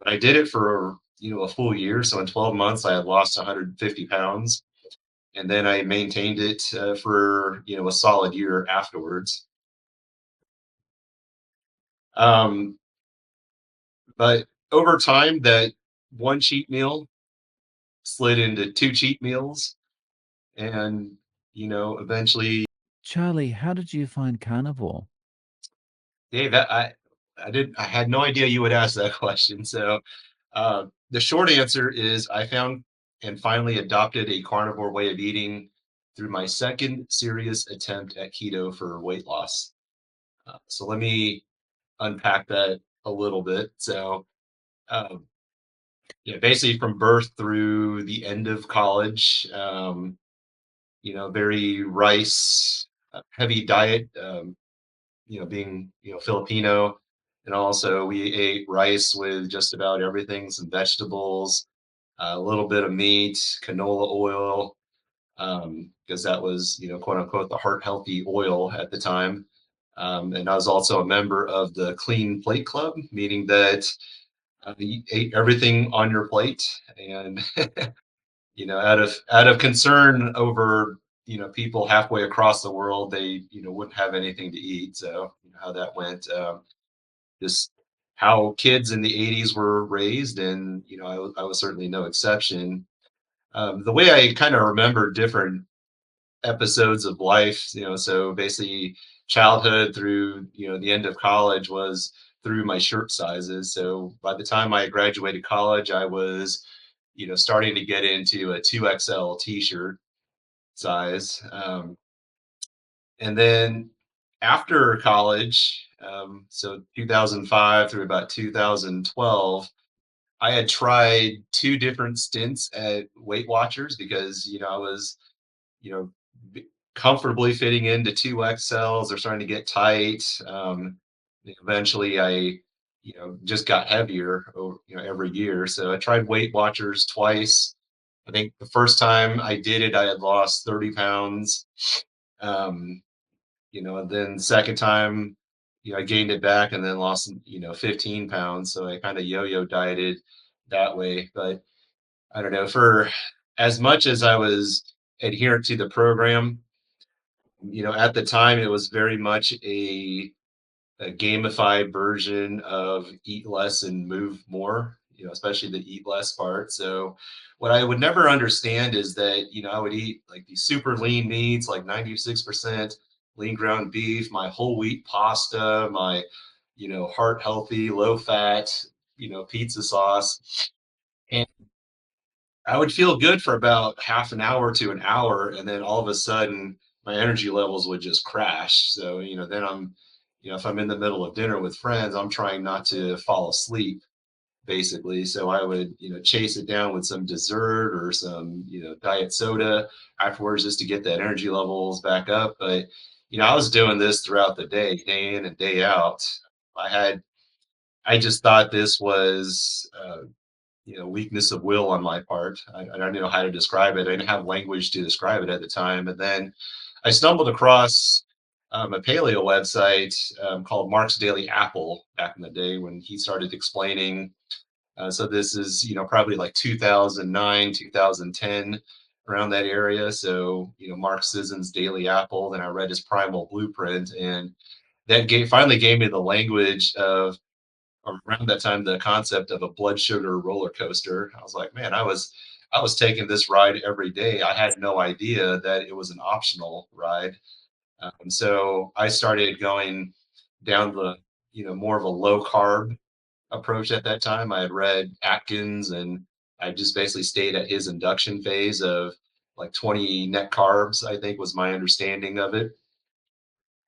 But I did it for, a full year. So in 12 months, I had lost 150 pounds. And then I maintained it for, a solid year afterwards. Um, but over time, that one cheat meal slid into two cheat meals. And, eventually, Charlie, how did you find carnivore? Dave, I had no idea you would ask that question. So the short answer is I found and finally adopted a carnivore way of eating through my second serious attempt at keto for weight loss. So let me unpack that a little bit. So, um, basically from birth through the end of college, very rice heavy diet. Being Filipino, and also we ate rice with just about everything, some vegetables, a little bit of meat, canola oil, because that was quote unquote the heart healthy oil at the time. And I was also a member of the Clean Plate Club, meaning that you ate everything on your plate, and out of concern over people halfway across the world, they wouldn't have anything to eat. So how that went. Just how kids in the 80s were raised, and I was certainly no exception. The way I kind of remember different episodes of life, so basically childhood through the end of college was through my shirt sizes. So by the time I graduated college, I was starting to get into a 2XL t-shirt size. And then after college, so 2005 through about 2012, I had tried two different stints at Weight Watchers because I was you know comfortably fitting into 2XLs. They're starting to get tight. Eventually, I just got heavier every year. So I tried Weight Watchers twice. I think the first time I did it, I had lost 30 pounds. Um, and then second time, I gained it back and then lost, 15 pounds. So I kind of yo-yo dieted that way. But I don't know, for as much as I was adherent to the program, at the time it was very much a gamified version of eat less and move more, especially the eat less part. So what I would never understand is that, I would eat like these super lean meats, like 96% lean ground beef, my whole wheat pasta, my, heart healthy, low fat, pizza sauce. And I would feel good for about half an hour to an hour, and then all of a sudden my energy levels would just crash. So, then if I'm in the middle of dinner with friends, I'm trying not to fall asleep basically. So I would, chase it down with some dessert or some, diet soda afterwards just to get that energy levels back up. But, I was doing this throughout the day in and day out. I had, I just thought this was, weakness of will on my part. I don't know how to describe it. I didn't have language to describe it at the time. And then I stumbled across a paleo website called Mark's Daily Apple back in the day when he started explaining. So this is, probably like 2009, 2010, around that area. So, Mark Sisson's Daily Apple. Then I read his Primal Blueprint, and that finally gave me the language of around that time the concept of a blood sugar roller coaster. I was like, man, I was taking this ride every day. I had no idea that it was an optional ride. So I started going down the more of a low carb approach at that time. I had read Atkins, and I just basically stayed at his induction phase of like 20 net carbs, I think was my understanding of it.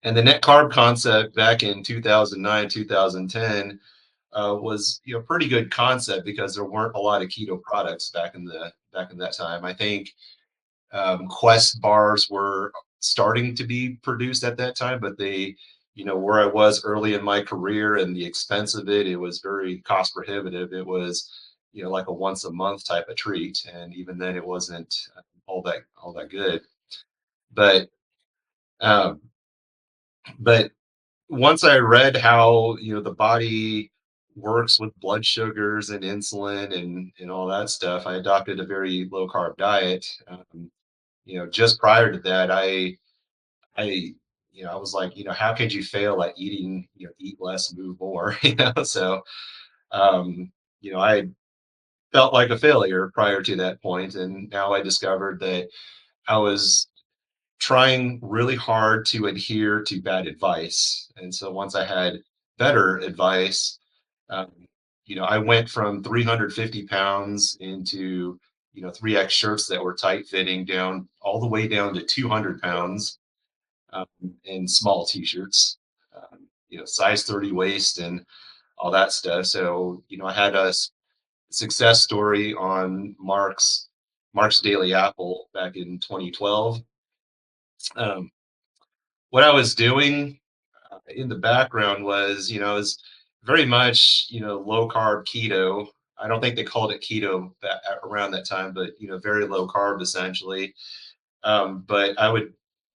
And the net carb concept back in 2009, 2010 was pretty good concept because there weren't a lot of keto products back in that time. I think Quest bars were starting to be produced at that time, but they, where I was early in my career and the expense of it, it was very cost prohibitive. It was, like a once a month type of treat, and even then, it wasn't all that good. But um, but once I read how the body works with blood sugars and insulin and all that stuff. I adopted a very low carb diet. Just prior to that, I I was like, how could you fail at eating, eat less, move more, So, um, I felt like a failure prior to that point, and now I discovered that I was trying really hard to adhere to bad advice. And so once I had better advice, um, I went from 350 pounds into, 3X shirts that were tight fitting down all the way down to 200 pounds um, in small t-shirts, size 30 waist and all that stuff. So, I had a success story on Mark's Daily Apple back in 2012. Um, what I was doing in the background was, is very much, low carb keto. I don't think they called it keto around that time, but very low carb essentially. But I would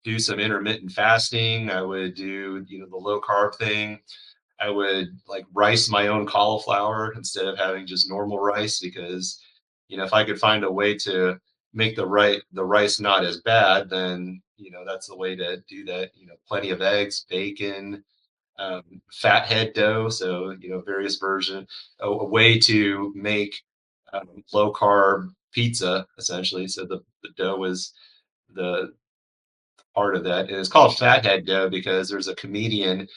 do some intermittent fasting. I would do, the low carb thing. I would like rice my own cauliflower instead of having just normal rice because, if I could find a way to make the rice not as bad, then that's the way to do that. Plenty of eggs, bacon, fathead dough. So various version, a way to make low carb pizza essentially. So the dough is the part of that. And it's called fathead dough because there's a comedian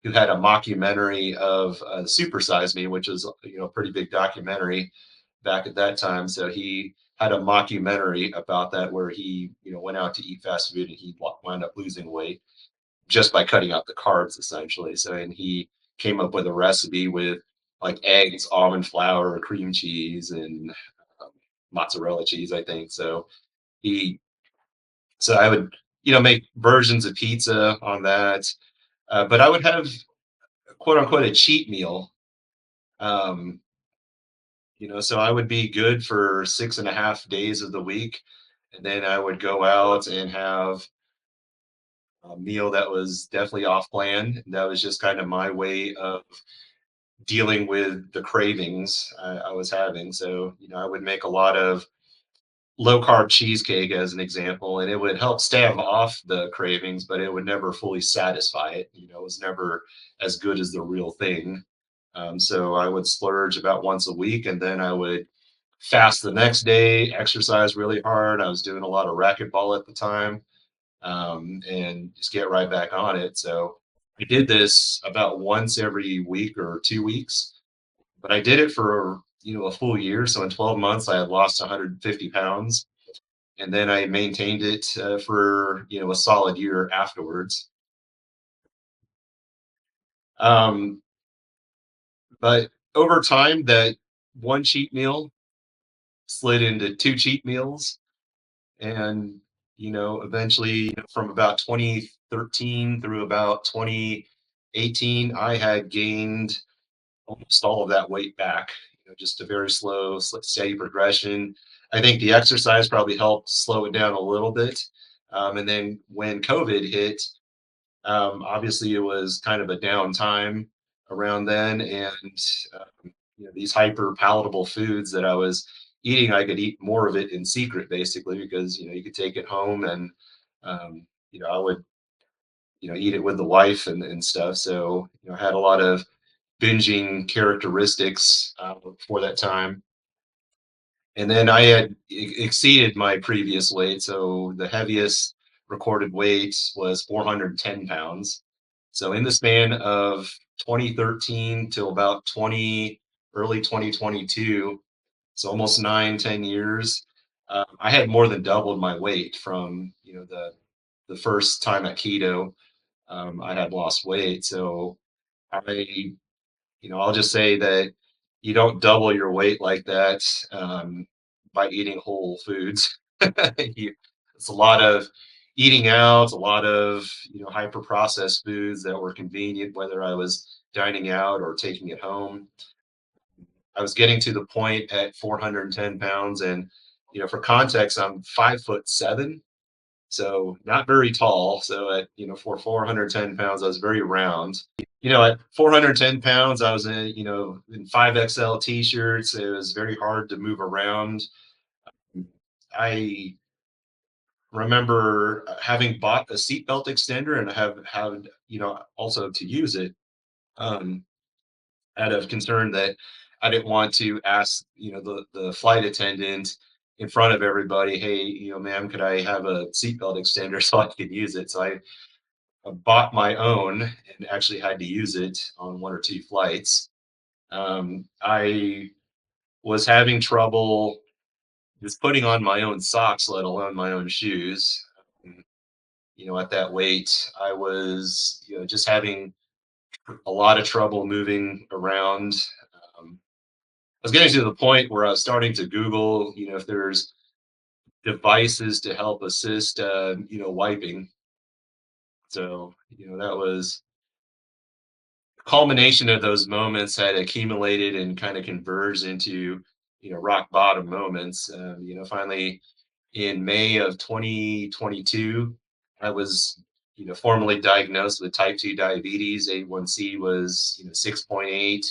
who had a mockumentary of Super Size Me, which is a pretty big documentary back at that time. So he had a mockumentary about that where he went out to eat fast food and he wound up losing weight just by cutting out the carbs essentially. So and he came up with a recipe with like eggs, almond flour, cream cheese, and um, mozzarella cheese, I think. He so I would make versions of pizza on that, but I would have quote unquote a cheat meal. Um, so I would be good for 6.5 days of the week, and then I would go out and have a meal that was definitely off plan. That was just kind of my way of dealing with the cravings I was having. So, I would make a lot of low carb cheesecake as an example, and it would help stave off the cravings, but it would never fully satisfy it. It was never as good as the real thing. So I would splurge about once a week, and then I would fast the next day, exercise really hard. I was doing a lot of racquetball at the time, and just get right back on it. So I did this about once every week or 2 weeks, but I did it for a full year. So in 12 months, I had lost 150 pounds, and then I maintained it for a solid year afterwards. Um, but over time, that one cheat meal slid into two cheat meals, and eventually, from about 2013 through about 2018, I had gained almost all of that weight back. Just a very slow, steady progression. I think the exercise probably helped slow it down a little bit. And then when COVID hit, obviously, it was kind of a downtime around then, and these hyper palatable foods that I was eating, I could eat more of it in secret, basically, because you could take it home, and I would eat it with the wife and stuff. So I had a lot of binging characteristics for that time. And then I had exceeded my previous weight. So the heaviest recorded weight was 410 pounds. So in the span of 2013 till about early 2022, so almost 9, 10 years, I had more than doubled my weight from, the first time at keto. I had lost weight. So I I'll just say that you don't double your weight like that by eating whole foods. It's a lot of eating out, a lot of hyper processed foods that were convenient, whether I was dining out or taking it home. I was getting to the point at 410 pounds, and for context, I'm 5'7". so not very tall. So at for 410 pounds, I was very round. At 410 pounds, I was in 5XL t-shirts. It was very hard to move around. I remember having bought a seatbelt extender and have had also to use it. Um, Out of concern that I didn't want to ask, the flight attendant in front of everybody, "Hey, ma'am, could I have a seatbelt extender so I could use it?" So I bought my own and actually had to use it on one or two flights. I was having trouble just putting on my own socks, let alone my own shoes. Um, at that weight, I was, just having a lot of trouble moving around. Um, I was getting to the point where I was starting to Google, if there's devices to help assist, wiping. So, that was culmination of those moments had accumulated and kind of converged into, rock bottom moments. Finally in May of 2022, I was, formally diagnosed with type 2 diabetes. A1C was, 6.8.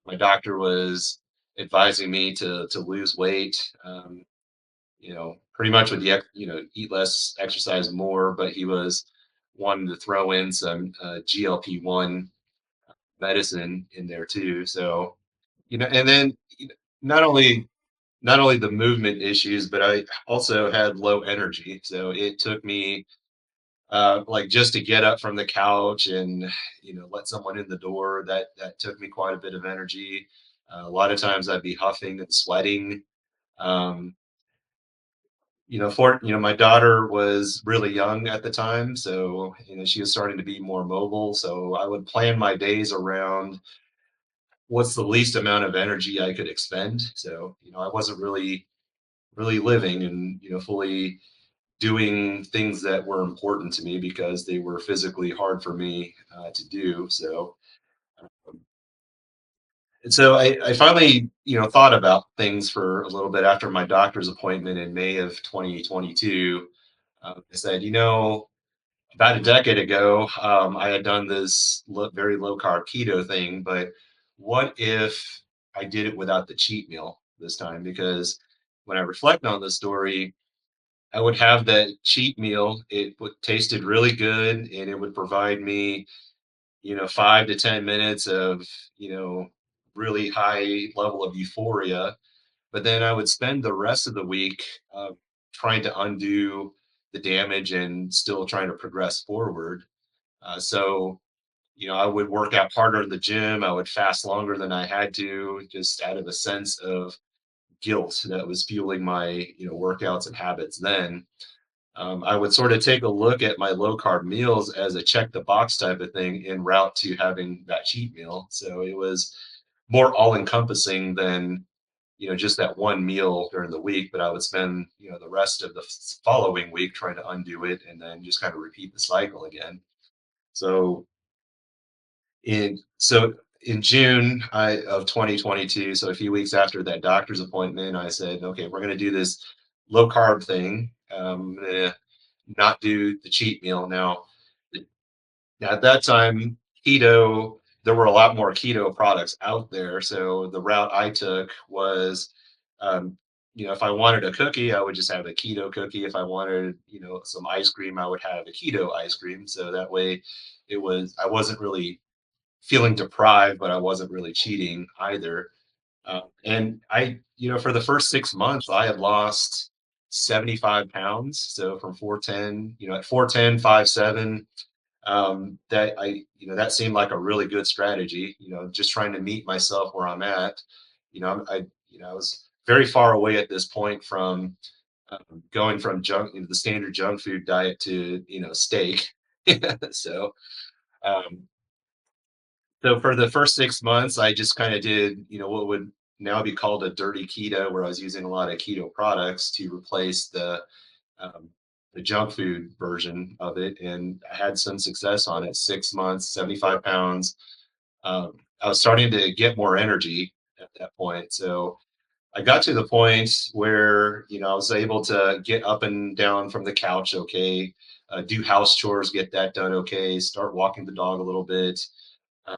My doctor was advising me to lose weight. Pretty much with the eat less, exercise more, but he was wanting to throw in some GLP-1 medicine in there too. So, and then not only the movement issues, but I also had low energy. So it took me like just to get up from the couch and let someone in the door. That took me quite a bit of energy. A lot of times I'd be huffing and sweating. Um, my daughter was really young at the time, so she was starting to be more mobile. So I would plan my days around what's the least amount of energy I could expend. So I wasn't really living and fully doing things that were important to me because they were physically hard for me to do. So and so I finally thought about things for a little bit after my doctor's appointment in May of 2022. I said, about a decade ago, I had done this very low carb keto thing, but what if I did it without the cheat meal this time? Because when I reflect on the story, I would have that cheat meal. Tasted really good, and it would provide me, 5 to 10 minutes of, really high level of euphoria. But then I would spend the rest of the week uh, trying to undo the damage and still trying to progress forward. So, I would work out harder in the gym. I would fast longer than I had to, just out of a sense of guilt that was fueling my, workouts and habits then. I would sort of take a look at my low carb meals as a check the box type of thing en route to having that cheat meal. So it was more all encompassing than, just that one meal during the week, but I would spend, the rest of the following week trying to undo it and then just kind of repeat the cycle again. So in June of 2022, so a few weeks after that doctor's appointment, I said, okay, we're going to do this low carb thing. Not do the cheat meal. Now, at that time, keto, there were a lot more keto products out there. So the route I took was, um, if I wanted a cookie, I would just have a keto cookie. If I wanted, some ice cream, I would have a keto ice cream. So that way I wasn't really feeling deprived, but I wasn't really cheating either. And for the first 6 months, I had lost 75 pounds. So from 410, at 410, 5'7", that seemed like a really good strategy, just trying to meet myself where I'm at. I was very far away at this point from going from the standard junk food diet to, steak. so, um, so for the first 6 months, I just kind of did, what would now be called a dirty keto, where I was using a lot of keto products to replace um, the junk food version of it, and I had some success on it. 6 months, 75 pounds. I was starting to get more energy at that point, so I got to the point where, I was able to get up and down from the couch okay, do house chores, get that done okay, start walking the dog a little bit, uh,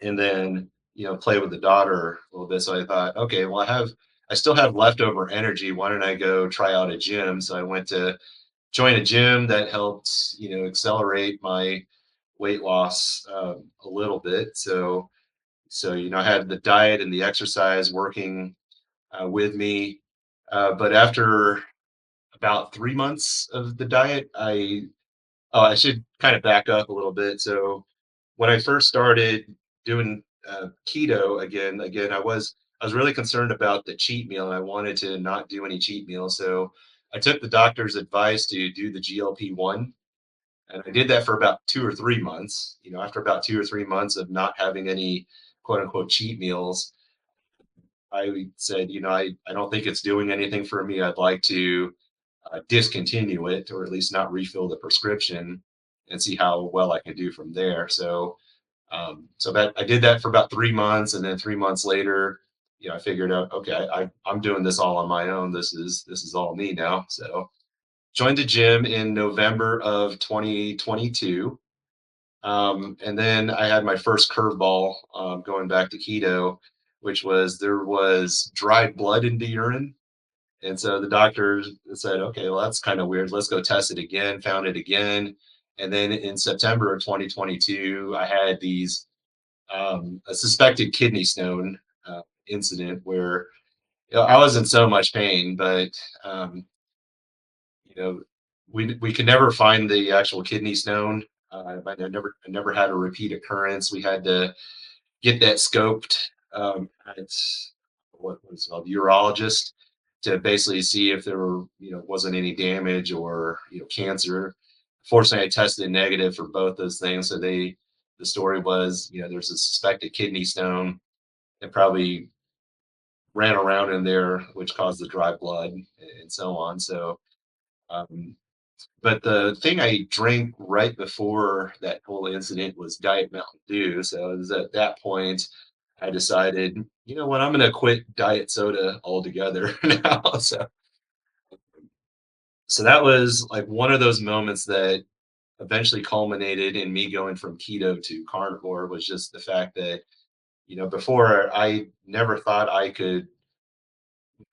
and then, play with the daughter a little bit. So I thought, okay, well, I still have leftover energy. Why don't I go try out a gym? So I went to join a gym that helped, accelerate my weight loss a little bit. So, I had the diet and the exercise working with me. But after about 3 months of the diet, I should kind of back up a little bit. So when I first started doing keto again, I was really concerned about the cheat meal, and I wanted to not do any cheat meals. So I took the doctor's advice to do the GLP-1, and I did that for about 2 or 3 months. After about 2 or 3 months of not having any quote unquote cheat meals, I said, I don't think it's doing anything for me. I'd like to discontinue it, or at least not refill the prescription, and see how well I can do from there. So that I did that for about 3 months, and then 3 months later, I figured out, okay, I'm doing this all on my own. This is all me now. So joined the gym in November of 2022. And then I had my first curveball going back to keto, which was there was dried blood in the urine. And so the doctor said, okay, well, that's kind of weird. Let's go test it again, found it again. And then in September of 2022, I had a suspected kidney stone incident where I was in so much pain, but um, you know, we could never find the actual kidney stone. I never had a repeat occurrence. We had to get that scoped at what was called urologist to basically see if there wasn't any damage or cancer. Fortunately, I tested negative for both those things. So the story was there's a suspected kidney stone that probably ran around in there, which caused the dry blood and so on. So um, but the thing I drank right before that whole incident was Diet Mountain Dew. So it was at that point I decided, you know what, I'm going to quit diet soda altogether now. So that was like one of those moments that eventually culminated in me going from keto to carnivore, was just the fact that, before I never thought I could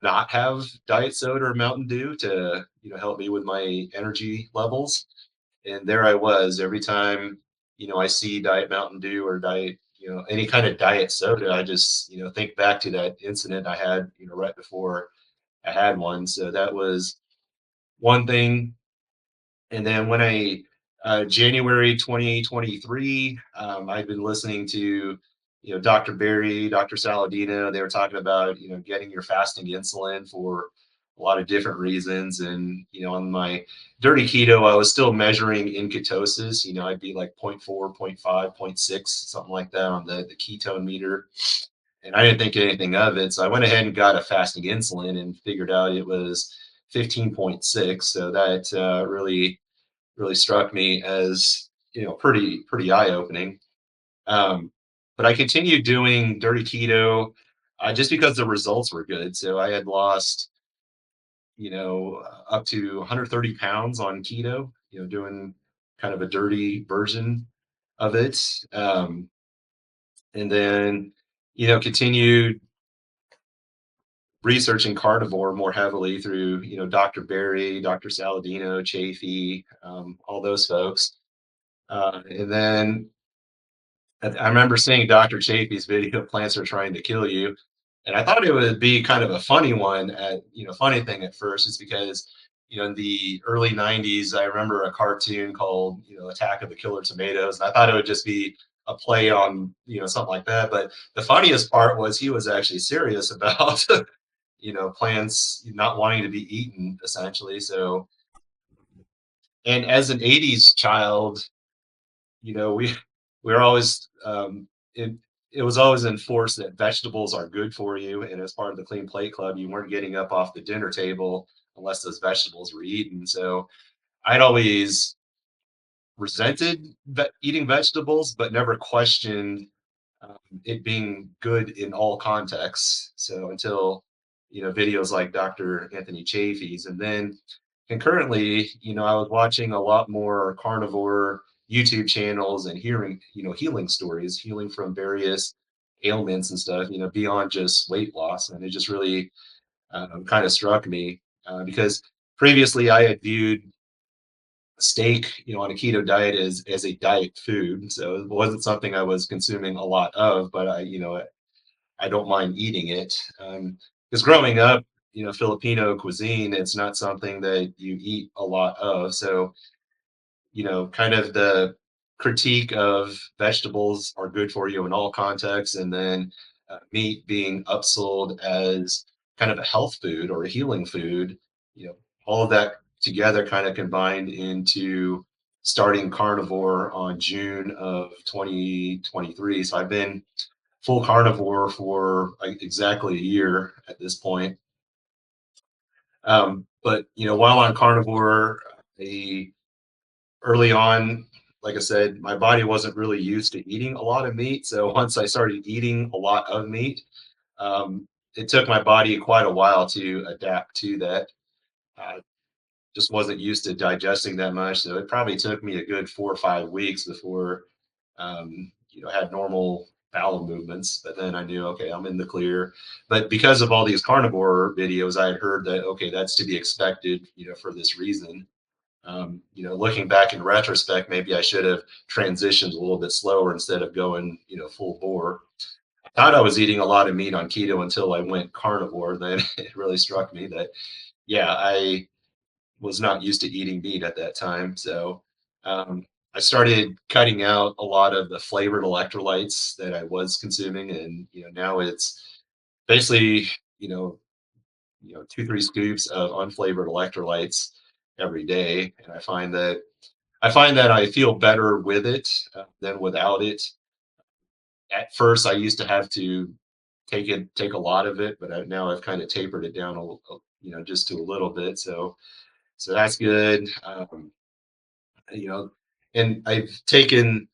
not have diet soda or Mountain Dew to, help me with my energy levels. And there I was every time, I see Diet Mountain Dew or diet, any kind of diet soda, I just, think back to that incident I had, right before I had one. So that was one thing. And then when January 2023, I've been listening to, Dr. Berry, Dr. Saladino. They were talking about, getting your fasting insulin for a lot of different reasons. And, on my dirty keto, I was still measuring in ketosis. I'd be like zero point 0.4, zero point 0.5, zero point 0.6, something like that on the ketone meter. And I didn't think anything of it. So I went ahead and got a fasting insulin and figured out it was 15.6. So that really struck me as pretty eye opening. Um, but I continued doing dirty keto just because the results were good. So I had lost up to 130 pounds on keto. Doing kind of a dirty version of it, and then continued researching carnivore more heavily through Dr. Berry, Dr. Saladino, Chafee, all those folks. And then I remember seeing Dr. Chafee's video, "Plants Are Trying to Kill You," and I thought it would be kind of a funny one. Funny thing at first is because in the early '90s, I remember a cartoon called Attack of the Killer Tomatoes, and I thought it would just be a play on something like that. But the funniest part was he was actually serious about plants not wanting to be eaten, essentially. So, and as an '80s child, we were always it was always enforced that vegetables are good for you, and as part of the Clean Plate Club, you weren't getting up off the dinner table unless those vegetables were eaten. So I'd always resented eating vegetables, but never questioned it being good in all contexts. So until videos like Dr. Anthony Chaffee's, and then concurrently, I was watching a lot more carnivore YouTube channels and hearing healing stories, healing from various ailments and stuff, beyond just weight loss, and it just really kind of struck me because previously I had viewed steak, on a keto diet as a diet food. So it wasn't something I was consuming a lot of, but I don't mind eating it. Because growing up, Filipino cuisine, it's not something that you eat a lot of. So kind of the critique of vegetables are good for you in all contexts, and then meat being upsold as kind of a health food or a healing food, you know, all of that together kind of combined into starting carnivore on June of 2023. So I've been full carnivore for like exactly a year at this point. But while on carnivore, the early on, like I said, my body wasn't really used to eating a lot of meat. So once I started eating a lot of meat, um, it took my body quite a while to adapt to that. I just wasn't used to digesting that much. So it probably took me a good 4 or 5 weeks before, I had normal bowel movements. But then I knew, okay, I'm in the clear. But because of all these carnivore videos, I had heard that, okay, that's to be expected, for this reason. Looking back in retrospect, maybe I should have transitioned a little bit slower instead of going, full bore. I thought I was eating a lot of meat on keto until I went carnivore. Then it really struck me that, yeah, I was not used to eating meat at that time. So um, I started cutting out a lot of the flavored electrolytes that I was consuming, and now it's basically you know 2 3 scoops of unflavored electrolytes every day, and I find that I feel better with it than without it. At first, I used to have to take a lot of it, but now I've kind of tapered it down just to a little bit. So that's good. You know, and I've taken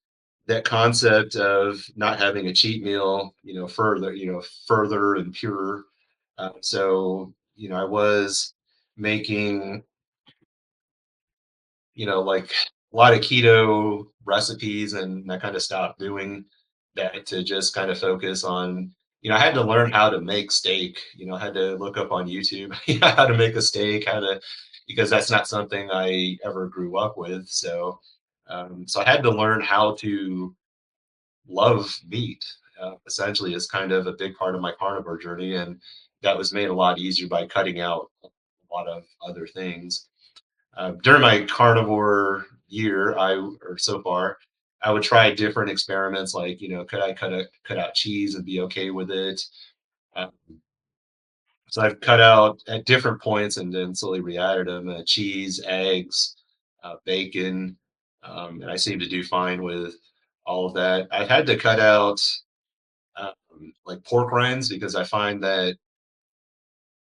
that concept of not having a cheat meal, further and purer. So I was making like a lot of keto recipes, and I kind of stopped doing that to just kind of focus on, I had to learn how to make steak, I had to look up on YouTube, how to make a steak, because that's not something I ever grew up with. So I had to learn how to love meat, essentially, is kind of a big part of my carnivore journey. And that was made a lot easier by cutting out a lot of other things. During my carnivore year, or so far, I would try different experiments, like could I cut out cheese and be okay with it? Uh, so I've cut out at different points and then slowly re-added them: cheese, eggs, bacon, and I seem to do fine with all of that. I've had to cut out like pork rinds because I find that,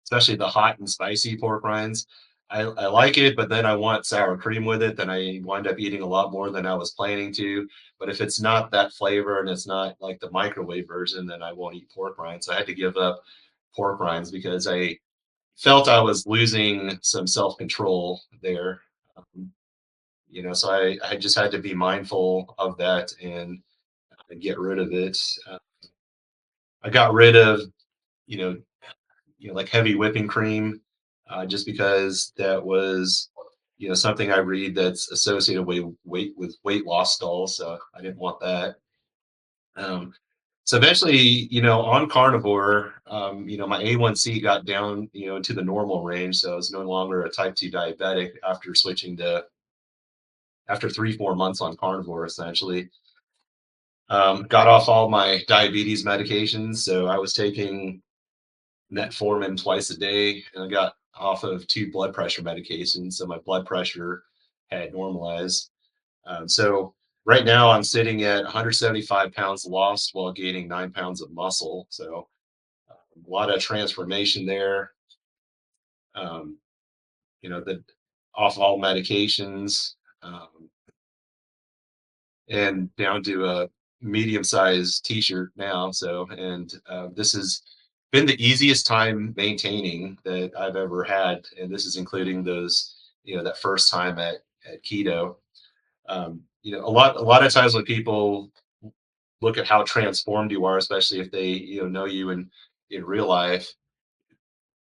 especially the hot and spicy pork rinds. I like it, but then I want sour cream with it. Then I wind up eating a lot more than I was planning to. But if it's not that flavor and it's not like the microwave version, then I won't eat pork rinds. So I had to give up pork rinds because I felt I was losing some self control there. Um, so I just had to be mindful of that and get rid of it. Uh, I got rid of, you know, like heavy whipping cream, just because that was, something I read that's associated with weight loss stalls. So I didn't want that. Um, so eventually, on carnivore, my A1C got down, into the normal range. So I was no longer a type 2 diabetic after switching to after 3 4 months on carnivore, essentially. Got off all my diabetes medications. So I was taking metformin twice a day, and I got off of 2 blood pressure medications, so my blood pressure had normalized. So right now I'm sitting at 175 pounds lost while gaining 9 pounds of muscle. So a lot of transformation there. Um, the off all medications, um, and down to medium-sized t-shirt now. So, and this has been the easiest time maintaining that I've ever had, and this is including those, that first time at keto. A lot of times when people look at how transformed you are, especially if they know you in real life,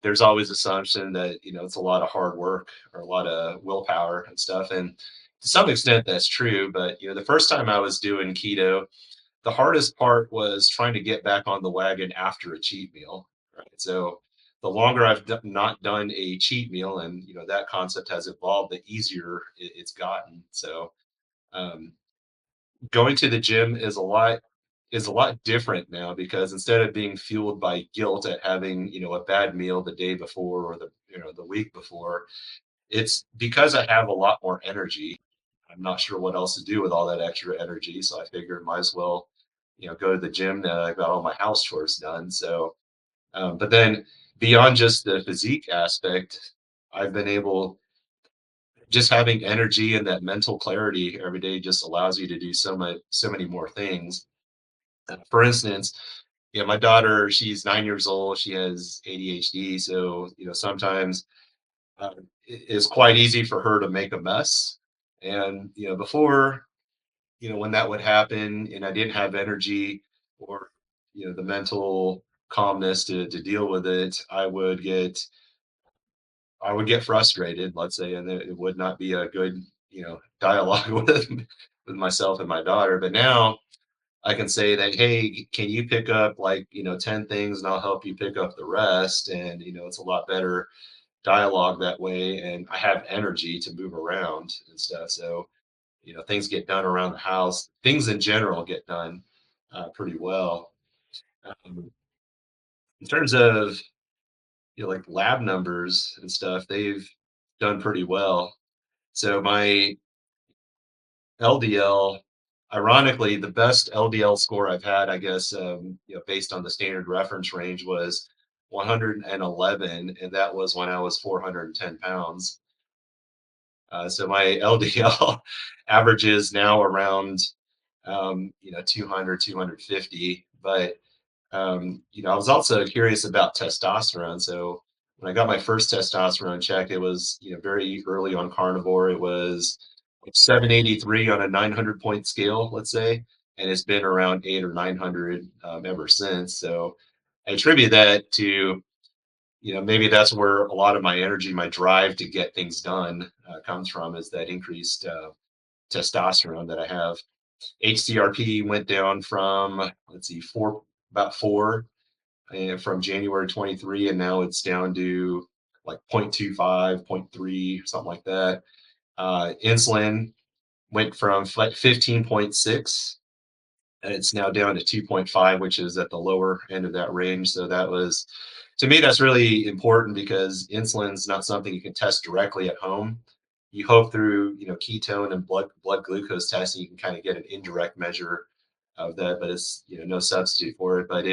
there's always assumption that it's a lot of hard work or a lot of willpower and stuff, and to some extent that's true. But the first time I was doing keto, the hardest part was trying to get back on the wagon after a cheat meal, right? So the longer I've not done a cheat meal, and that concept has evolved, the easier it's gotten. So um, going to the gym is a lot different now, because instead of being fueled by guilt at having a bad meal the day before or the week before, it's because I have a lot more energy. I'm not sure what else to do with all that extra energy, so I figured might as well, go to the gym now that I've got all my house chores done. So, but then beyond just the physique aspect, I've been able just having energy and that mental clarity every day just allows you to do so many more things. For instance, my daughter, she's 9 years old. She has ADHD, so sometimes it's quite easy for her to make a mess. And before, when that would happen, and I didn't have energy or the mental calmness to deal with it, I would get frustrated, let's say, and it would not be a good dialogue with myself and my daughter. But now I can say that, hey, can you pick up like 10 things, and I'll help you pick up the rest. And it's a lot better dialogue that way, and I have energy to move around and stuff. So things get done around the house. Things in general get done pretty well. Um, in terms of like lab numbers and stuff, they've done pretty well. So my LDL, ironically, the best LDL score I've had, I guess, based on the standard reference range, was 111, and that was when I was 410 pounds. So my LDL averages now around 200, 250. But I was also curious about testosterone. So when I got my first testosterone check, it was very early on carnivore. It was like 783 on a 900-point scale, let's say, and it's been around 8 or 900 ever since. So I attribute that to maybe that's where a lot of my energy, my drive to get things done comes from, is that increased testosterone that I have. HCRP went down from, let's see, about four from January 23, and now it's down to like 0.25, zero point 0.3, something like that. Insulin went from 15.6, and it's now down to 2.5, which is at the lower end of that range. So that was, to me, that's really important, because insulin's not something you can test directly at home. You hope through ketone and blood glucose testing you can kind of get an indirect measure of that, but it's no substitute for it. But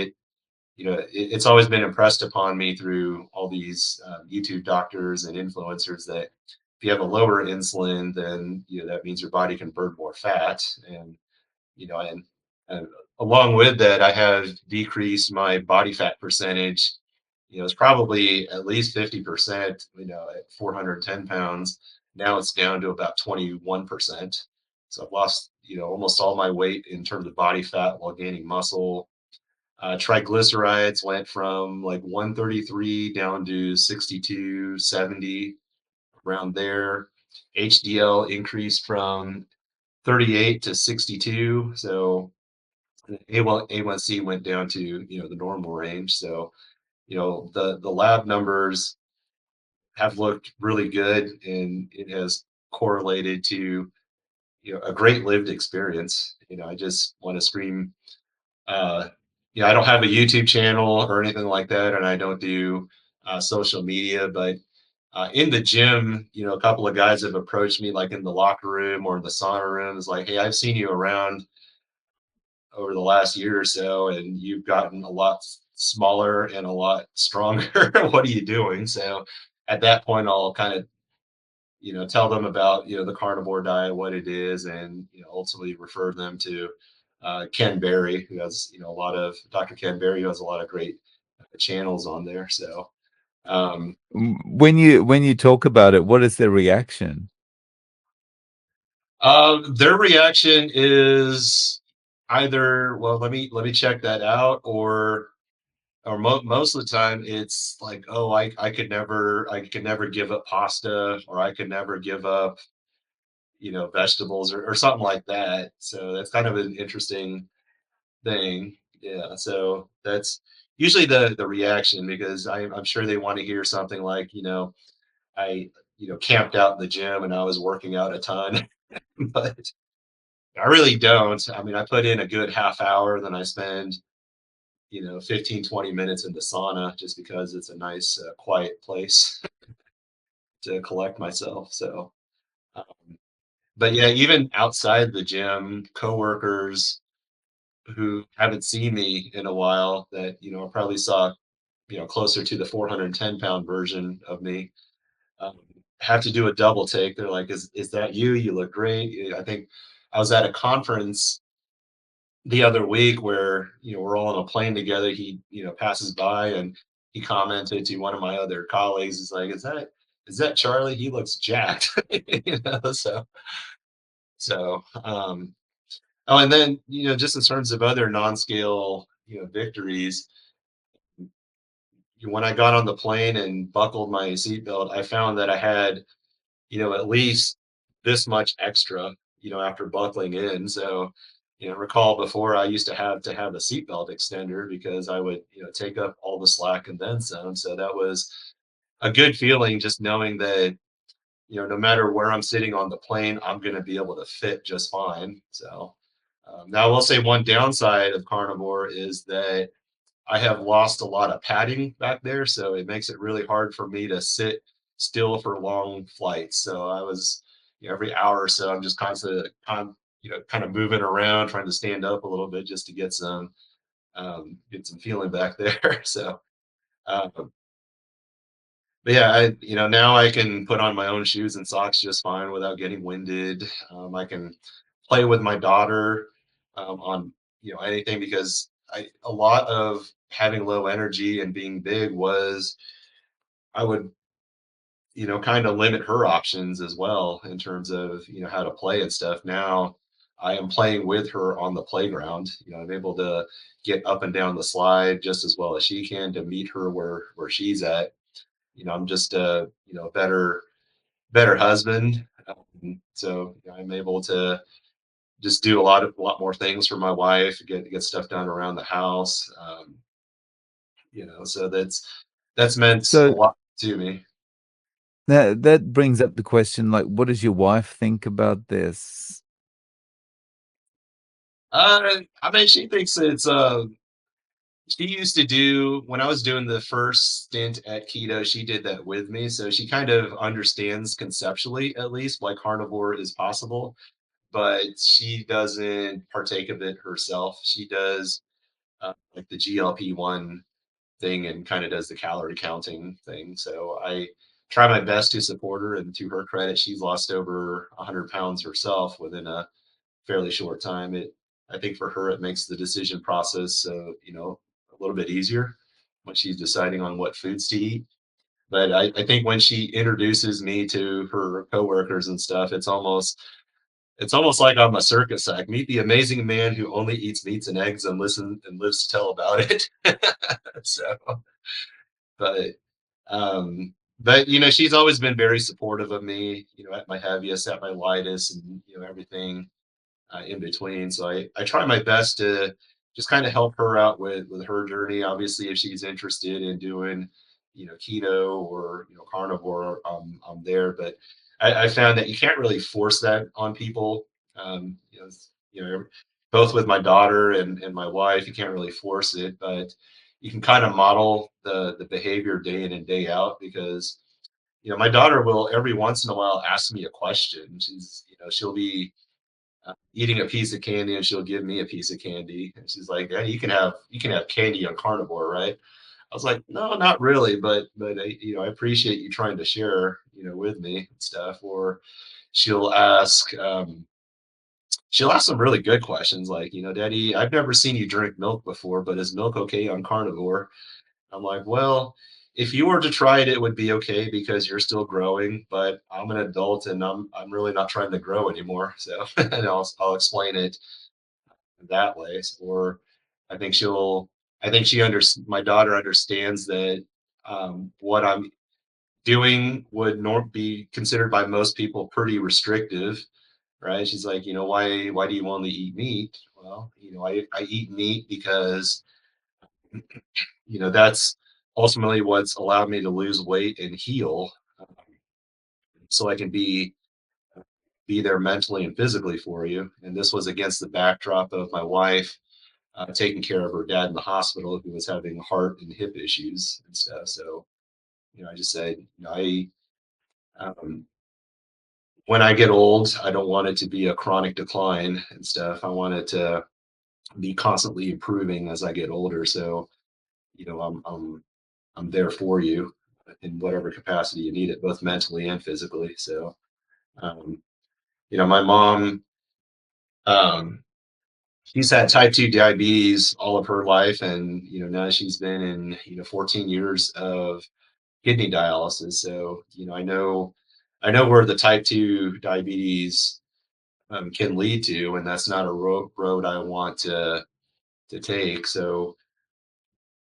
it's always been impressed upon me through all these YouTube doctors and influencers that if you have a lower insulin, then that means your body can burn more fat. And and along with that, I have decreased my body fat percentage. It's probably at least 50%, at 410 pounds. Now it's down to about 21%. So I've lost, almost all my weight in terms of body fat while gaining muscle. Triglycerides went from like 133 down to 62, 70, around there. HDL increased from 38 to 62. So A1C went down to the normal range. So the lab numbers have looked really good, and it has correlated to a great lived experience. I just want to scream. Uh, I don't have a YouTube channel or anything like that, and I don't do social media. But in the gym, a couple of guys have approached me, like in the locker room or in the sauna room. It's like, hey, I've seen you around over the last year or so, and you've gotten a lot smaller and a lot stronger. What are you doing? So at that point, I'll kind of tell them about the carnivore diet, what it is, and ultimately refer them to Ken Berry, who has a lot of Dr. Ken Berry, who has a lot of great channels on there. So When you talk about it, what is their reaction? their reaction is either, well, let me check that out, or most of the time it's like, oh, I could never give up pasta, or I could never give up vegetables, or something like that. So that's kind of an interesting thing. Yeah, so that's usually the reaction, because I'm sure they want to hear something like, I camped out in the gym and I was working out a ton, but I really don't. I mean, I put in a good half hour, then I spend 15-20 minutes in the sauna, just because it's a nice quiet place to collect myself. So um, but yeah, even outside the gym, coworkers who haven't seen me in a while, that probably saw closer to the 410-pound version of me, um, have to do a double take. They're like, "Is that you? You look great." I think I was at a conference the other week where we're all on a plane together. He passes by, and he commented to one of my other colleagues. He's like, "Is that Charlie? He looks jacked." So oh, and then just in terms of other non-scale victories, when I got on the plane and buckled my seatbelt, I found that I had at least this much extra, after buckling in. So, recall before, I used to have a seatbelt extender, because I would, take up all the slack and then some. So that was a good feeling, just knowing that, no matter where I'm sitting on the plane, I'm going to be able to fit just fine. So now I will say, one downside of Carnivore is that I have lost a lot of padding back there, so it makes it really hard for me to sit still for long flights. So I was, every hour or so, I'm just constantly kind of moving around, trying to stand up a little bit, just to get some feeling back there. So, um, but yeah, now I can put on my own shoes and socks just fine without getting winded. I can play with my daughter on anything, because a lot of having low energy and being big was, I would kind of limit her options as well, in terms of how to play and stuff. Now I am playing with her on the playground. I'm able to get up and down the slide just as well as she can, to meet her where she's at. I'm just a better husband. So I'm able to just do a lot more things for my wife, get stuff done around the house. So that's meant a So lot to me. that brings up the question, like, what does your wife think about this? I mean, she thinks she used to do, when I was doing the first stint at keto, she did that with me. So she kind of understands conceptually, at least, why carnivore is possible, but she doesn't partake of it herself. She does like the GLP-1 thing, and kind of does the calorie counting thing. So I try my best to support her, and to her credit, she's lost over 100 pounds herself within a fairly short time. I think for her, it makes the decision process, a little bit easier when she's deciding on what foods to eat. But I think when she introduces me to her coworkers and stuff, it's almost like I'm a circus act. Meet the amazing man who only eats meats and eggs and lives to tell about it. So, but she's always been very supportive of me. At my heaviest, at my lightest, and everything in between. So I try my best to just kind of help her out with her journey. Obviously, if she's interested in doing, keto or carnivore, I'm there. But I found that you can't really force that on people. You know, both with my daughter and my wife, you can't really force it, but you can kind of model the behavior day in and day out, because my daughter will every once in a while ask me a question. She'll be eating a piece of candy, and she'll give me a piece of candy, and she's like, "Hey, you can have candy on carnivore, right?" I was like, "No, not really, but I appreciate you trying to share with me and stuff." Or she'll ask, she'll ask some really good questions like, Daddy, I've never seen you drink milk before, but is milk okay on carnivore? I'm like, well, if you were to try it, it would be okay because you're still growing, but I'm an adult and I'm really not trying to grow anymore. So and I'll explain it that way. Or I think she'll I think my daughter understands that what I'm doing would be considered by most people pretty restrictive, right? She's like, why do you only eat meat? Well, I eat meat because that's ultimately what's allowed me to lose weight and heal, so I can be there mentally and physically for you. And this was against the backdrop of my wife taking care of her dad in the hospital who was having heart and hip issues and stuff. So I just said, um, when I get old, I don't want it to be a chronic decline and stuff. I want it to be constantly improving as I get older. So you know, I'm I'm I'm there for you in whatever capacity you need it, both mentally and physically. So, um, my mom, um, she's had type 2 diabetes all of her life. And, now she's been in, 14 years of kidney dialysis. So, I know where the type 2 diabetes can lead to, and that's not a road I want to take. So,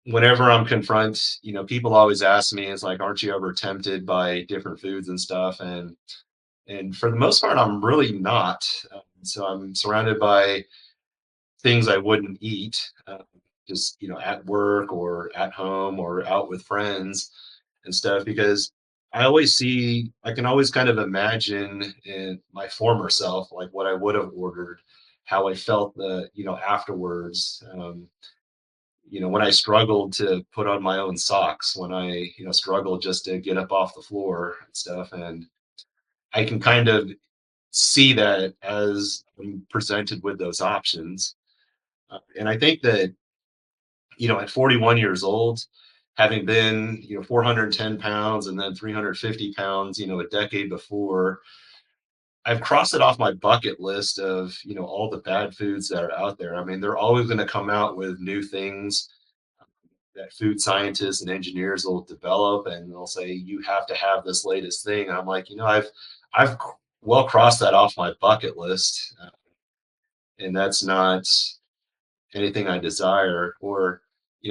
whenever I'm people always ask me, it's like, aren't you ever tempted by different foods and stuff? And for the most part, I'm really not. So I'm surrounded by things I wouldn't eat, just at work or at home or out with friends and stuff, because I can always kind of imagine in my former self, like what I would have ordered, how I felt afterwards. When I struggled to put on my own socks, when I, struggled just to get up off the floor and stuff. And I can kind of see that as I'm presented with those options. And I think that, at 41 years old, having been, 410 pounds and then 350 pounds, a decade before, I've crossed it off my bucket list of, all the bad foods that are out there. I mean, they're always going to come out with new things that food scientists and engineers will develop, and they'll say you have to have this latest thing. And I'm like, I've well crossed that off my bucket list, and that's not anything I desire. Or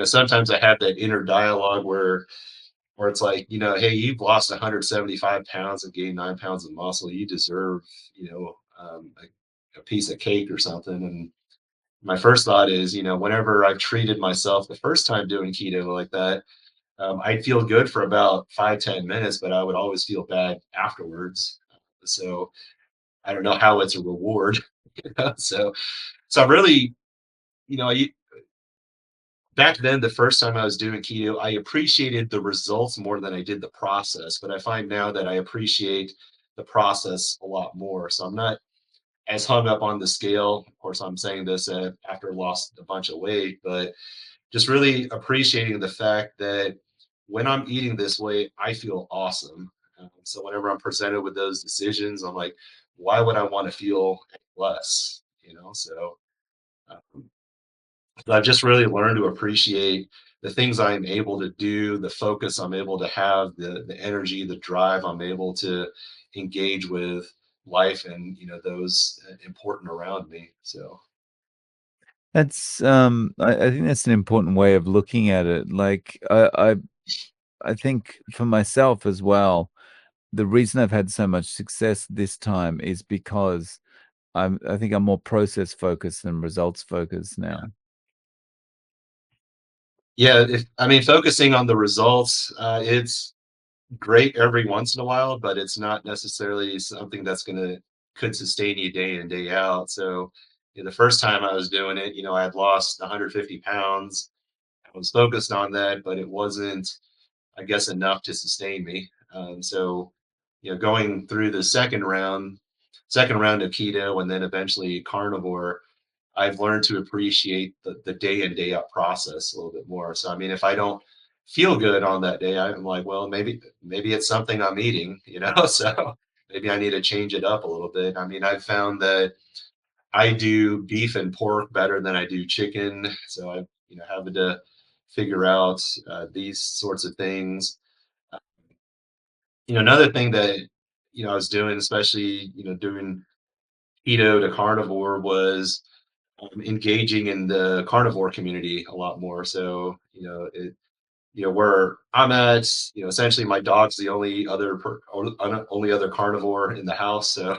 sometimes I have that inner dialogue where it's like, hey, you've lost 175 pounds and gained 9 pounds of muscle. You deserve, a piece of cake or something. And my first thought is, whenever I've treated myself the first time doing keto like that, I'd feel good for about 5-10 minutes, but I would always feel bad afterwards. So I don't know how it's a reward. So I really, you know, I, back then, the first time I was doing keto, I appreciated the results more than I did the process. But I find now that I appreciate the process a lot more. So I'm not as hung up on the scale. Of course, I'm saying this after I lost a bunch of weight, but just really appreciating the fact that when I'm eating this way, I feel awesome. So whenever I'm presented with those decisions, I'm like, why would I want to feel less? Um, so I've just really learned to appreciate the things I'm able to do, the focus I'm able to have, the energy, the drive I'm able to engage with life and those important around me. So That's I think that's an important way of looking at it. Like I think for myself as well, the reason I've had so much success this time is because I think I'm more process focused than results focused now. yeah, I mean, focusing on the results, it's great every once in a while, but it's not necessarily something that's gonna could sustain you day in, day out. So, the first time I was doing it, I had lost 150 pounds. I was focused on that, but it wasn't, I guess, enough to sustain me. So, going through the second round of keto and then eventually carnivore, I've learned to appreciate the day in, day out process a little bit more. So, I mean, if I don't feel good on that day, I'm like, well, maybe it's something I'm eating. So maybe I need to change it up a little bit. I mean, I've found that I do beef and pork better than I do chicken, so I, having to figure out these sorts of things. Uh, Another thing that I was doing, especially doing keto to carnivore, was engaging in the carnivore community a lot more. So where I'm at, essentially my dog's the only other only other carnivore in the house. So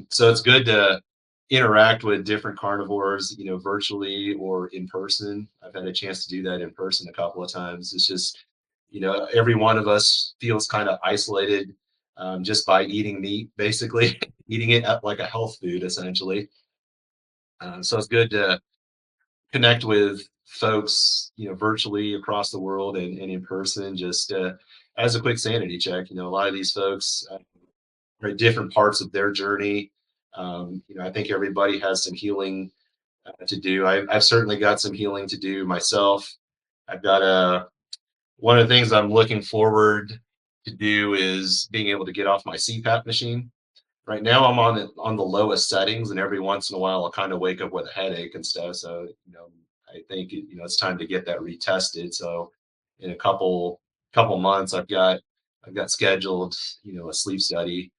so it's good to interact with different carnivores, virtually or in person. I've had a chance to do that in person a couple of times. It's just, every one of us feels kind of isolated just by eating meat, basically, eating it like a health food, essentially. So it's good to connect with folks, virtually across the world and in person, just as a quick sanity check. A lot of these folks are at different parts of their journey. I think everybody has some healing to do. I've certainly got some healing to do myself. I've got one of the things I'm looking forward to do is being able to get off my CPAP machine. Right now, I'm on the lowest settings, and every once in a while, I'll kind of wake up with a headache and stuff. So, I think it's time to get that retested. So, in a couple months, I've got scheduled a sleep study.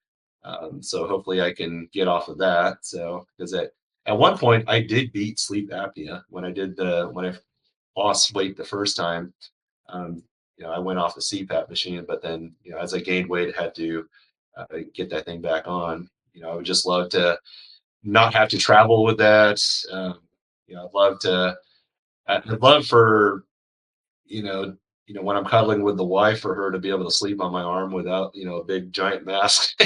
So hopefully, I can get off of that. So, because at one point, I did beat sleep apnea when I lost weight the first time. Um, I went off the CPAP machine, but then as I gained weight, I had to get that thing back on. I would just love to not have to travel with that. Um, I'd love to. I'd love for you know, when I'm cuddling with the wife, for her to be able to sleep on my arm without a big giant mask,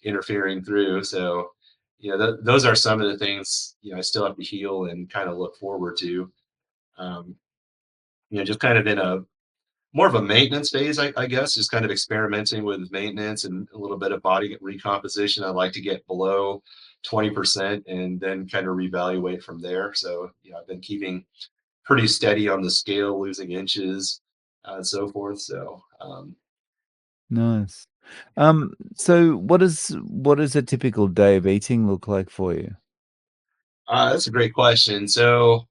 interfering through. So, those are some of the things I still have to heal and kind of look forward to. Um, just kind of in a more of a maintenance phase, I guess, just kind of experimenting with maintenance and a little bit of body recomposition. I like to get below 20% and then kind of reevaluate from there. So, I've been keeping pretty steady on the scale, losing inches, and so forth. So, Nice. So what does a typical day of eating look like for you? that's a great question. So,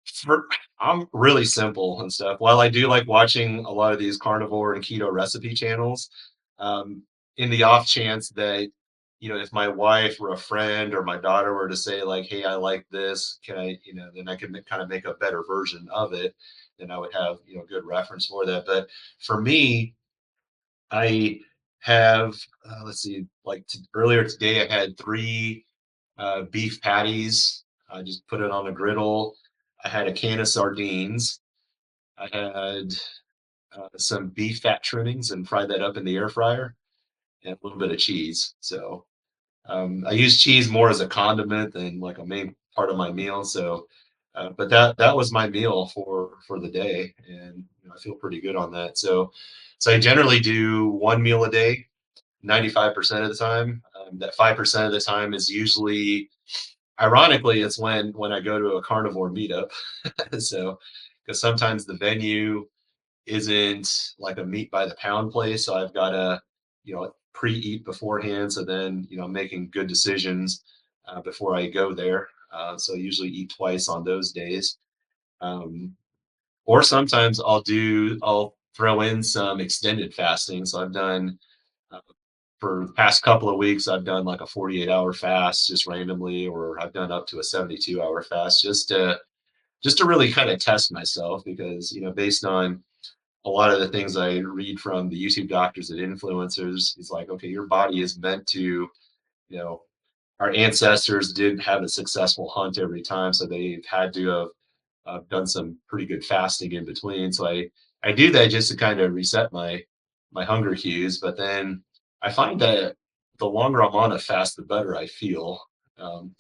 for I'm really simple and stuff. While I do like watching a lot of these carnivore and keto recipe channels, um, in the off chance that if my wife or a friend or my daughter were to say like, "Hey, I like this," can I, then I can kind of make a better version of it. Then I would have good reference for that. But for me, I have let's see, like earlier today, I had three beef patties. I just put it on a griddle. I had a can of sardines. I had some beef fat trimmings and fried that up in the air fryer, and a little bit of cheese. So I use cheese more as a condiment than like a main part of my meal. So, but that was my meal for the day, and I feel pretty good on that. So I generally do one meal a day, 95% of the time. That 5% of the time is usually, ironically, it's when I go to a carnivore meetup. So, because sometimes the venue isn't like a meat by the pound place, so I've got to pre-eat beforehand. So then I'm making good decisions before I go there. So I usually eat twice on those days. Um, or sometimes I'll throw in some extended fasting. So I've done uh, for the past couple of weeks, I've done like a 48-hour fast just randomly, or I've done up to a 72-hour fast just to really kind of test myself, because based on a lot of the things I read from the YouTube doctors and influencers, it's like, okay, your body is meant to, you know, our ancestors did have a successful hunt every time, so they've had to have done some pretty good fasting in between. So I do that just to kind of reset my hunger cues. But then I find that the longer I'm on a fast, the better I feel. Um,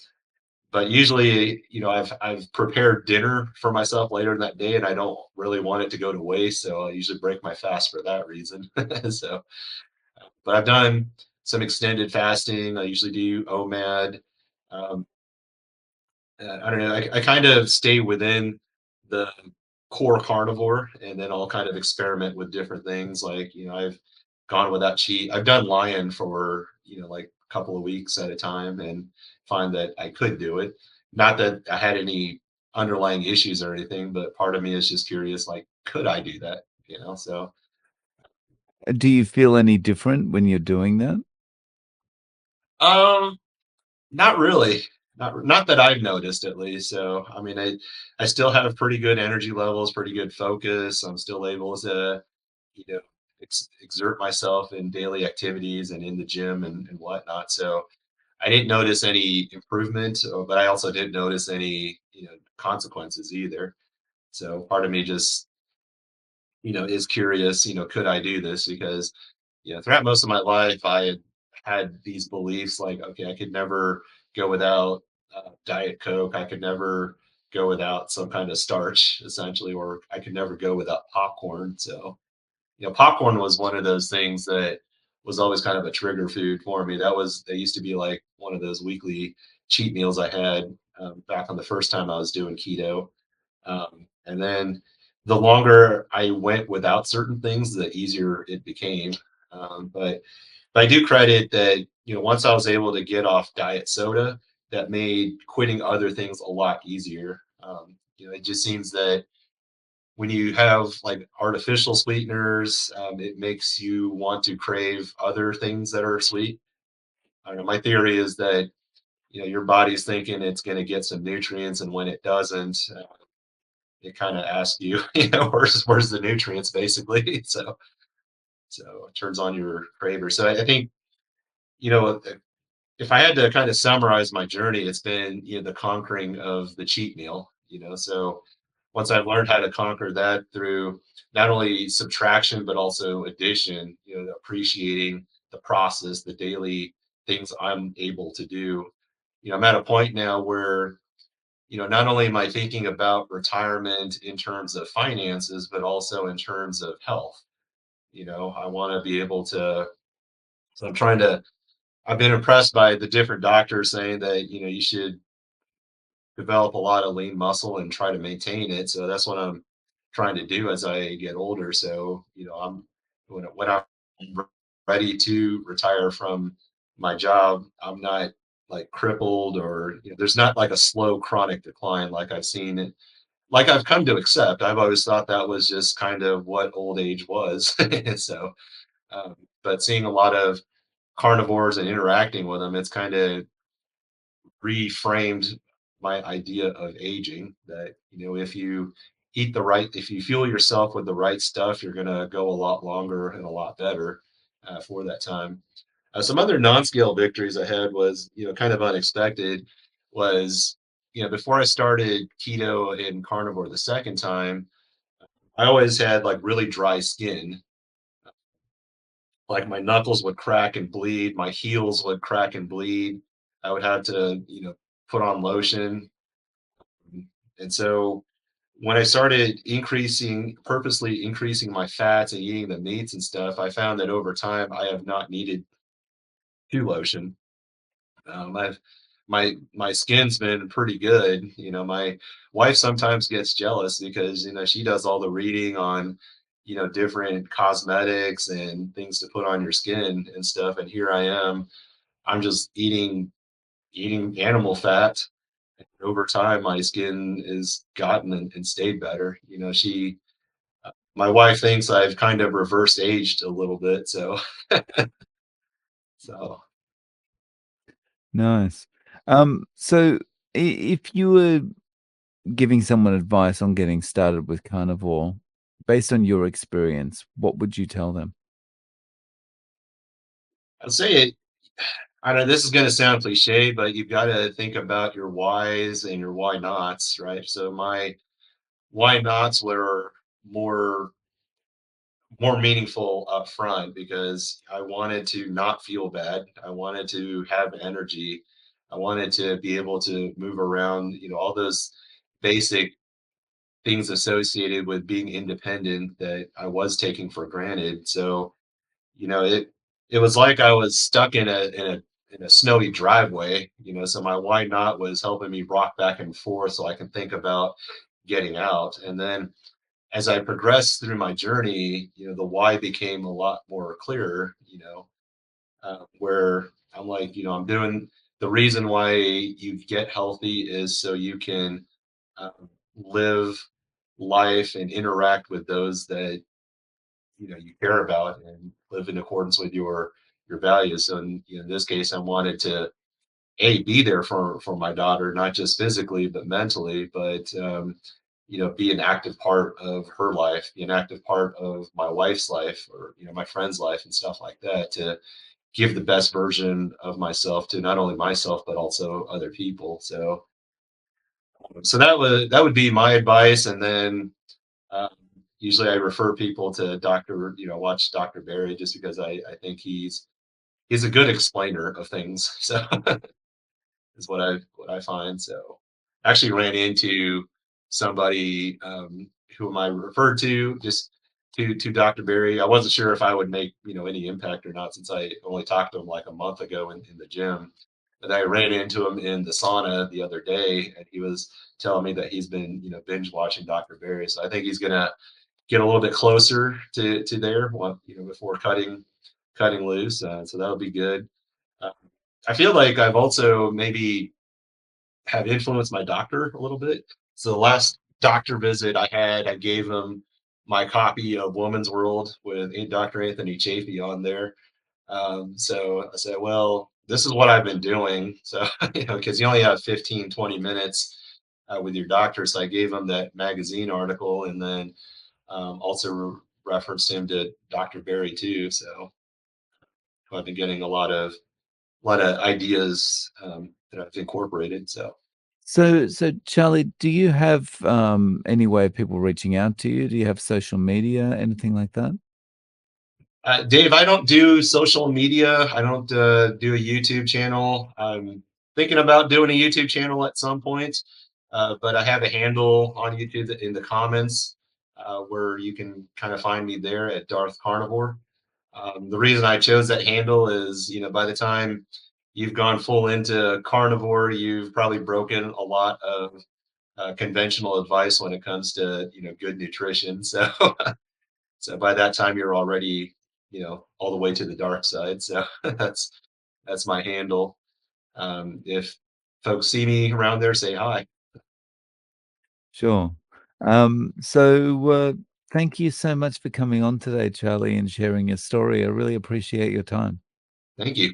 but usually, I've prepared dinner for myself later in that day, and I don't really want it to go to waste. So I usually break my fast for that reason. So, but I've done some extended fasting. I usually do OMAD. Um, I don't know. I kind of stay within the core carnivore, and then I'll kind of experiment with different things. Like, I've gone without cheese. I've done lion for, like couple of weeks at a time and find that I could do it. Not that I had any underlying issues or anything, but part of me is just curious, like, could I do that? So Do you feel any different when you're doing that? um not really. Not that I've noticed at least. So I mean I still have pretty good energy levels, pretty good focus. I'm still able to, you know, exert myself in daily activities and in the gym and whatnot. So I didn't notice any improvement, but I also didn't notice any, consequences either. So part of me just, is curious, could I do this? Because, throughout most of my life, I had these beliefs like, okay, I could never go without Diet Coke. I could never go without some kind of starch, essentially, or I could never go without popcorn. So, popcorn was one of those things that was always kind of a trigger food for me. That used to be like one of those weekly cheat meals I had back on the first time I was doing keto. And then the longer I went without certain things, the easier it became. But I do credit that, once I was able to get off diet soda, that made quitting other things a lot easier. It just seems that when you have like artificial sweeteners, it makes you want to crave other things that are sweet. I don't know. My theory is that your body's thinking it's going to get some nutrients, and when it doesn't, it kind of asks you, where's the nutrients, basically. So it turns on your craver. So I think you know if I had to kind of summarize my journey, it's been the conquering of the cheat meal. So once I've learned how to conquer that through not only subtraction but also addition, appreciating the process, the daily things I'm able to do. I'm at a point now where not only am I thinking about retirement in terms of finances, but also in terms of health. I want to be able to. So I've been impressed by the different doctors saying that, you should develop a lot of lean muscle and try to maintain it. So that's what I'm trying to do as I get older. So, when I'm ready to retire from my job, I'm not like crippled or there's not like a slow chronic decline like I've seen it, like I've come to accept. I've always thought that was just kind of what old age was. So, um, but seeing a lot of carnivores and interacting with them, it's kind of reframed my idea of aging. That if you fuel yourself with the right stuff, you're going to go a lot longer and a lot better for that time. Some other non-scale victories I had was, kind of unexpected. Was before I started keto and carnivore the second time, I always had like really dry skin. Like my knuckles would crack and bleed, my heels would crack and bleed. I would have to, put on lotion. And so when I started purposely increasing my fats and eating the meats and stuff, I found that over time I have not needed to lotion. I've my skin's been pretty good. My wife sometimes gets jealous because she does all the reading on different cosmetics and things to put on your skin and stuff. And here I am, I'm just eating animal fat. Over time, my skin has gotten and stayed better. My wife thinks I've kind of reverse aged a little bit. So Nice. So if you were giving someone advice on getting started with carnivore, based on your experience, what would you tell them? I'd say it. I know this is going to sound cliche, but you've got to think about your whys and your why nots, right? So my why nots were more more meaningful up front because I wanted to not feel bad. I wanted to have energy. I wanted to be able to move around, all those basic things associated with being independent that I was taking for granted. So, it was like I was stuck in a snowy driveway, so my why not was helping me rock back and forth so I can think about getting out. And then as I progressed through my journey, the why became a lot more clear, where I'm like, I'm doing the reason why you get healthy is so you can live life and interact with those that you care about and live in accordance with your values. So in this case, I wanted to be there for my daughter, not just physically but mentally, but be an active part of her life, be an active part of my wife's life, or my friend's life and stuff like that, to give the best version of myself to not only myself but also other people. So that would be my advice. And then um, usually I refer people to Dr. Watch Dr. Barry, just because I think he's a good explainer of things. So is what I find. So actually ran into somebody whom I referred to just to Dr. Barry. I wasn't sure if I would make any impact or not, since I only talked to him like a month ago in the gym. But I ran into him in the sauna the other day, and he was telling me that he's been binge watching Dr. Barry. So I think he's gonna get a little bit closer to there, before cutting loose. So that'll be good. Uh, I feel like I've also maybe have influenced my doctor a little bit. So the last doctor visit I had, I gave him my copy of Woman's World with Dr. Anthony Chafee on there. So I said, well, this is what I've been doing. So, because you only have 15, 20 minutes with your doctor. So I gave him that magazine article, and then also referenced him to Dr. Barry too. So I've been getting a lot of ideas that I've incorporated. So So Charlie, do you have, any way of people reaching out to you? Do you have social media, anything like that? Dave, I don't do social media. I don't do a YouTube channel. I'm thinking about doing a YouTube channel at some point, but I have a handle on YouTube in the comments where you can kind of find me there at Darth Carnivore. The reason I chose that handle is, by the time you've gone full into carnivore, you've probably broken a lot of conventional advice when it comes to, good nutrition. So so by that time, you're already, all the way to the dark side. So that's my handle. If folks see me around there, say hi. Sure. So, thank you so much for coming on today, Charlie, and sharing your story. I really appreciate your time. Thank you.